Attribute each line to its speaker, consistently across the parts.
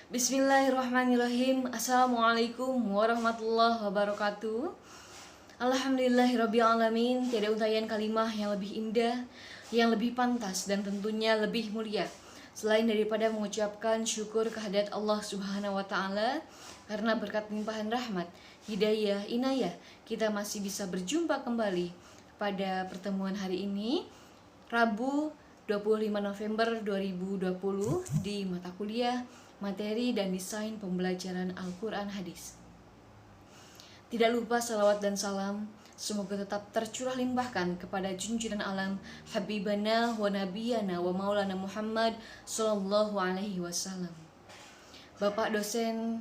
Speaker 1: Bismillahirrahmanirrahim. Assalamualaikum warahmatullahi wabarakatuh. Alhamdulillahirabbil alamin. Tiada untayan kalimah yang lebih indah, yang lebih pantas dan tentunya lebih mulia selain daripada mengucapkan syukur kehadirat Allah Subhanahu wa taala karena berkat limpahan rahmat, hidayah, inayah kita masih bisa berjumpa kembali pada pertemuan hari ini, Rabu 25 November 2020 di mata kuliah Materi dan Desain Pembelajaran Al-Quran Hadis. Tidak lupa salawat dan salam semoga tetap tercurah limpahkan kepada junjungan alam Habibana wa Nabiyana wa Maulana Muhammad Sallallahu Alaihi Wasallam. Bapak dosen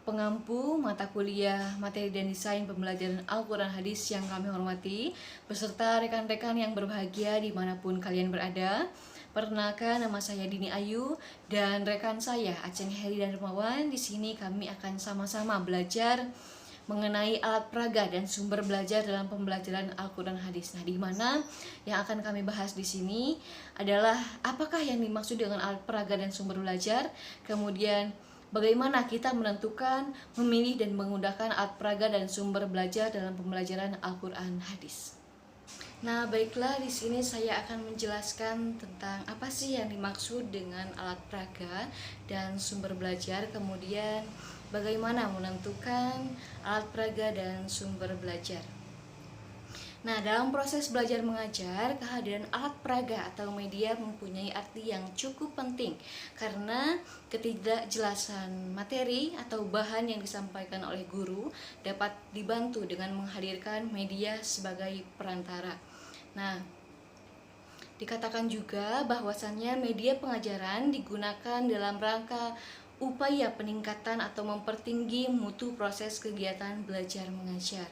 Speaker 1: pengampu mata kuliah Materi dan Desain Pembelajaran Al-Quran Hadis yang kami hormati, beserta rekan-rekan yang berbahagia dimanapun kalian berada. Perkenalkan, nama saya Dini Ayu dan rekan saya Aceng Heri dan Rumawan. Di sini kami akan sama-sama belajar mengenai alat peraga dan sumber belajar dalam pembelajaran Al-Quran Hadis. Nah, di mana yang akan kami bahas di sini adalah apakah yang dimaksud dengan alat peraga dan sumber belajar, kemudian bagaimana kita menentukan, memilih dan menggunakan alat peraga dan sumber belajar dalam pembelajaran Al-Quran Hadis. Nah, baiklah, di sini saya akan menjelaskan tentang apa sih yang dimaksud dengan alat peraga dan sumber belajar, kemudian bagaimana menentukan alat peraga dan sumber belajar. Nah, dalam proses belajar mengajar, kehadiran alat peraga atau media mempunyai arti yang cukup penting karena ketidakjelasan materi atau bahan yang disampaikan oleh guru dapat dibantu dengan menghadirkan media sebagai perantara. Nah, dikatakan juga bahwasannya media pengajaran digunakan dalam rangka upaya peningkatan atau mempertinggi mutu proses kegiatan belajar mengajar.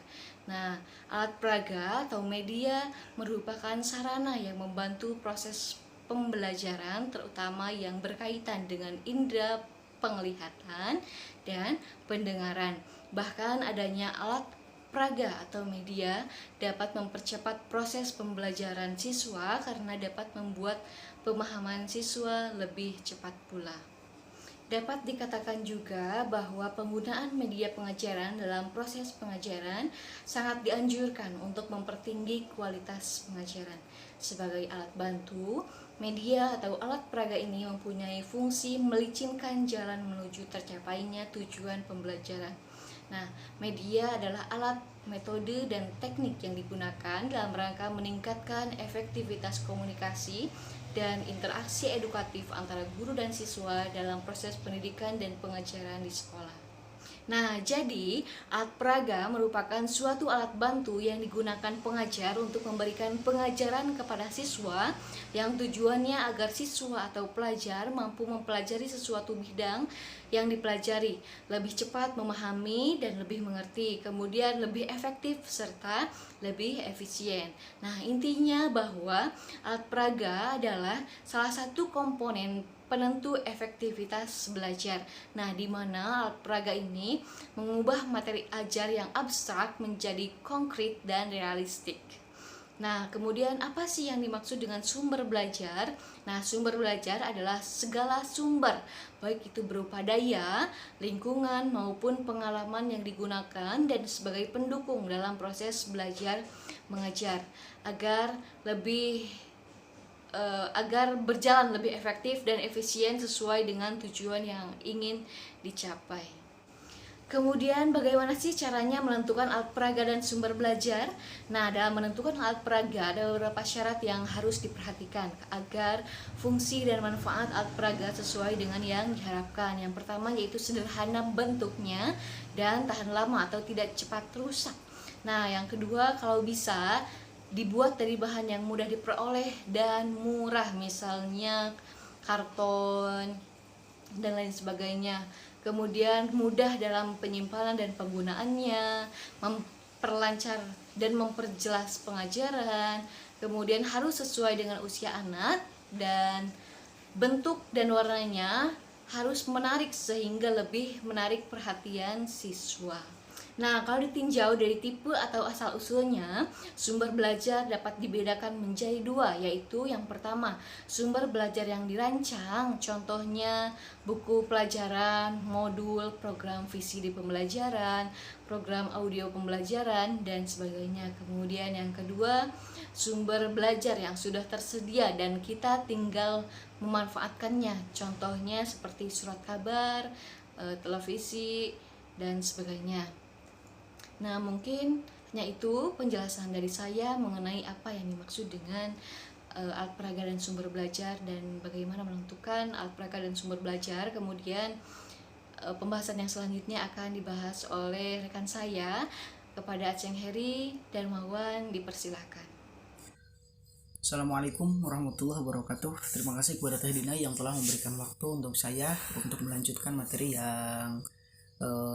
Speaker 1: Nah, alat peraga atau media merupakan sarana yang membantu proses pembelajaran, terutama yang berkaitan dengan indera penglihatan dan pendengaran. Bahkan adanya alat peraga atau media dapat mempercepat proses pembelajaran siswa karena dapat membuat pemahaman siswa lebih cepat pula. Dapat dikatakan juga bahwa penggunaan media pengajaran dalam proses pengajaran sangat dianjurkan untuk mempertinggi kualitas pengajaran. Sebagai alat bantu, media atau alat peraga ini mempunyai fungsi melicinkan jalan menuju tercapainya tujuan pembelajaran. Nah, media adalah alat, metode, dan teknik yang digunakan dalam rangka meningkatkan efektivitas komunikasi dan interaksi edukatif antara guru dan siswa dalam proses pendidikan dan pengajaran di sekolah. Nah, jadi alat peraga merupakan suatu alat bantu yang digunakan pengajar untuk memberikan pengajaran kepada siswa yang tujuannya agar siswa atau pelajar mampu mempelajari sesuatu bidang yang dipelajari, lebih cepat memahami dan lebih mengerti, kemudian lebih efektif serta lebih efisien. Nah, intinya bahwa alat peraga adalah salah satu komponen penentu efektivitas belajar. Nah, di mana alat peraga ini mengubah materi ajar yang abstrak menjadi konkret dan realistik. Nah, kemudian apa sih yang dimaksud dengan sumber belajar? Nah, sumber belajar adalah segala sumber, baik itu berupa daya, lingkungan, maupun pengalaman yang digunakan dan sebagai pendukung dalam proses belajar mengajar agar berjalan lebih efektif dan efisien sesuai dengan tujuan yang ingin dicapai. Kemudian bagaimana sih caranya menentukan alat peraga dan sumber belajar? Nah, dalam menentukan alat peraga ada beberapa syarat yang harus diperhatikan agar fungsi dan manfaat alat peraga sesuai dengan yang diharapkan. Yang pertama yaitu sederhana bentuknya dan tahan lama atau tidak cepat rusak. Nah, yang kedua kalau bisa dibuat dari bahan yang mudah diperoleh dan murah, misalnya karton dan lain sebagainya. Kemudian mudah dalam penyimpanan dan penggunaannya, memperlancar dan memperjelas pengajaran. Kemudian harus sesuai dengan usia anak dan bentuk dan warnanya harus menarik sehingga lebih menarik perhatian siswa. Nah, kalau ditinjau dari tipe atau asal-usulnya, sumber belajar dapat dibedakan menjadi dua, yaitu yang pertama, sumber belajar yang dirancang, contohnya buku pelajaran, modul, program VCD pembelajaran, program audio pembelajaran, dan sebagainya. Kemudian yang kedua, sumber belajar yang sudah tersedia dan kita tinggal memanfaatkannya, contohnya seperti surat kabar, televisi, dan sebagainya. Nah, mungkin hanya itu penjelasan dari saya mengenai apa yang dimaksud dengan alat peraga dan sumber belajar dan bagaimana menentukan alat peraga dan sumber belajar. Kemudian pembahasan yang selanjutnya akan dibahas oleh rekan saya. Kepada Aceng Heri Darmawan, dipersilahkan.
Speaker 2: Assalamualaikum warahmatullahi wabarakatuh. Terima kasih kepada Teh Dina yang telah memberikan waktu untuk saya untuk melanjutkan materi yang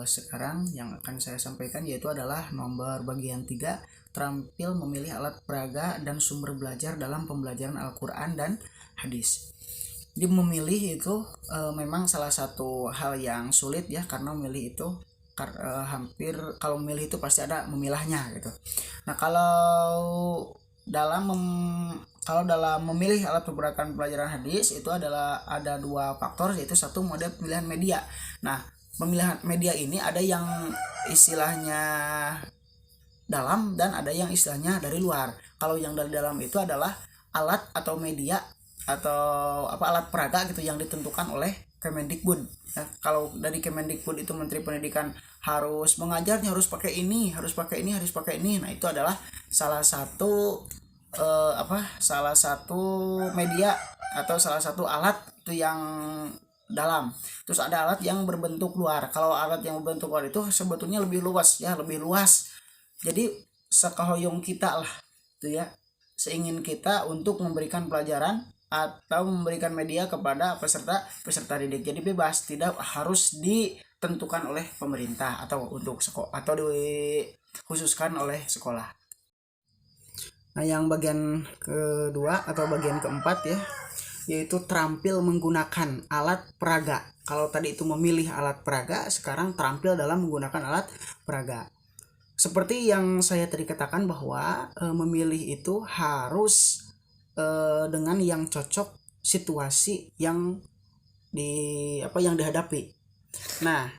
Speaker 2: sekarang yang akan saya sampaikan, yaitu adalah nomor bagian 3, terampil memilih alat peraga dan sumber belajar dalam pembelajaran Al-Quran dan hadis. Di memilih itu memang salah satu hal yang sulit ya, karena memilih itu hampir kalau memilih itu pasti ada memilahnya gitu. Nah, dalam memilih alat pembelajaran hadis itu adalah ada dua faktor, yaitu satu model pemilihan media. Nah, pemilihan media ini ada yang istilahnya dalam dan ada yang istilahnya dari luar. Kalau yang dari dalam itu adalah alat atau media atau alat peraga gitu yang ditentukan oleh Kemendikbud. Ya, kalau dari Kemendikbud itu Menteri Pendidikan harus mengajarnya harus pakai ini, harus pakai ini, harus pakai ini. Nah, itu adalah salah satu salah satu media atau salah satu alat itu yang dalam. Terus ada alat yang berbentuk luar. Kalau alat yang berbentuk luar itu sebetulnya lebih luas ya, lebih luas. Jadi sekahoyong kita lah itu ya, seingin kita untuk memberikan pelajaran atau memberikan media kepada peserta didik. Jadi bebas, tidak harus ditentukan oleh pemerintah atau untuk sekolah atau dikhususkan oleh sekolah. Nah, yang bagian kedua atau bagian keempat ya, yaitu terampil menggunakan alat peraga. Kalau tadi itu memilih alat peraga, sekarang terampil dalam menggunakan alat peraga. Seperti yang saya tadi katakan bahwa memilih itu harus dengan yang cocok situasi yang dihadapi. Nah,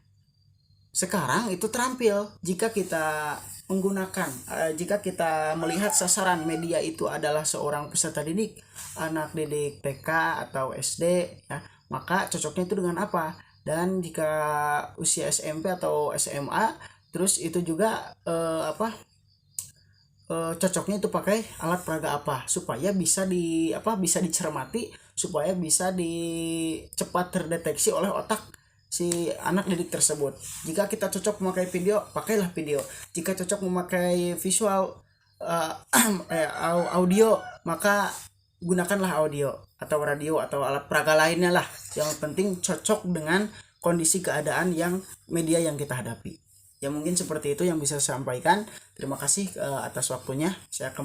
Speaker 2: sekarang itu terampil jika kita menggunakan jika kita melihat sasaran media itu adalah seorang peserta didik, anak didik TK atau SD ya, maka cocoknya itu dengan apa? Dan jika usia SMP atau SMA, terus itu juga cocoknya itu pakai alat peraga apa supaya bisa dicermati, supaya bisa cepat terdeteksi oleh otak si anak didik tersebut. Jika kita cocok memakai video, pakailah video. Jika cocok memakai visual audio, maka gunakanlah audio atau radio atau alat peraga lainnya lah. Yang penting cocok dengan kondisi keadaan yang media yang kita hadapi. Ya, mungkin seperti itu yang bisa saya sampaikan. Terima kasih atas waktunya. Saya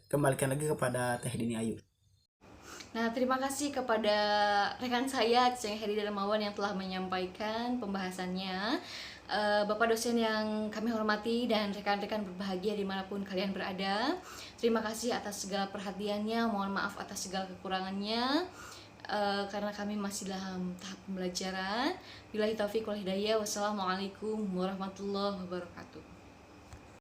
Speaker 2: kembalikan lagi kepada Teh Dini Ayu.
Speaker 1: Nah, terima kasih kepada rekan saya Aceng Heri Darmawan yang telah menyampaikan pembahasannya. Bapak dosen yang kami hormati dan rekan-rekan berbahagia dimanapun kalian berada, terima kasih atas segala perhatiannya. Mohon maaf atas segala kekurangannya, karena kami masih dalam tahap pembelajaran. Billahi taufiq wal hidayah. Wassalamualaikum warahmatullahi wabarakatuh.